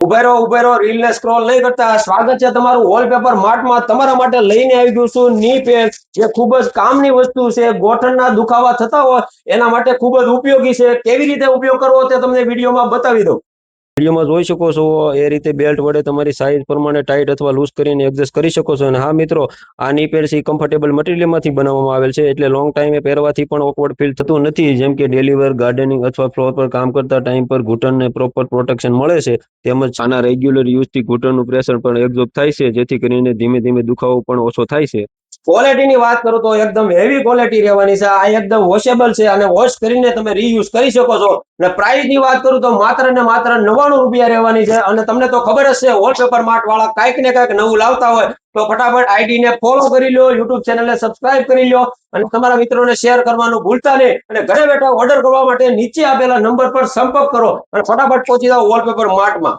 ઉભેરો reel ને scroll નહીં કરતા. સ્વાગત છે તમારું વોલપેપર માર્ટમાં. તમારા માટે લઈને આવી ગયું છું ની પેડ, જે ખૂબ જ કામની વસ્તુ છે. ગોઠણના દુખાવા થતા હોય એના માટે ખૂબ જ ઉપયોગી છે. કેવી રીતે ઉપયોગ કરવો તે તમને વિડીયોમાં બતાવી દઉં. વિડીયોમાં જોઈ શકો છો એ રીતે બેલ્ટ વડે તમારી સાઇઝ પ્રમાણે ટાઈટ અથવા લૂઝ કરીને એડજસ્ટ કરી શકો છો. અને હા મિત્રો, આ ની પેડ છે કમ્ફર્ટેબલ મટીરિયલમાંથી બનાવવામાં આવેલ છે, એટલે લોંગ ટાઈમે પહેરવાથી પણ ઓકવર્ડ ફીલ થતું નથી. જેમ કે ડેલી વેર, ગાર્ડનિંગ અથવા ફ્લોર પર કામ કરતા ટાઈમ પર ઘૂંટણને પ્રોપર પ્રોટેક્શન મળે છે. તેમજ આના રેગ્યુલર યુઝથી ઘૂંટણનું પ્રેશર પણ એબ્ઝોર્બ થાય છે, જેથી કરીને ધીમે ધીમે દુખાવો પણ ઓછો થાય છે. ક્વોલિટીની વાત કરું તો એકદમ હેવી ક્વોલિટી રહેવાની છે. આ એકદમ વોશેબલ છે અને વોશ કરીને તમે રીયુઝ કરી શકો છો. અને પ્રાઇસની વાત કરું તો માત્ર ને માત્ર 99 રૂપિયા રહેવાની છે. અને તમને તો ખબર જ છે, વોલપેપર માર્ટ વાળા કાંઈક ને કાંઈક નવું લાવતા હોય તો ફટાફટ આઈડી ને ફોલો કરી લો, યુટ્યુબ ચેનલને સબસ્ક્રાઇબ કરી લો અને તમારા મિત્રોને શેર કરવાનું ભૂલતા નહીં. અને ઘરે બેઠા ઓર્ડર કરવા માટે નીચે આપેલા નંબર પર સંપર્ક કરો અને ફટાફટ પહોંચી જાઓ વોલપેપર માર્ટમાં.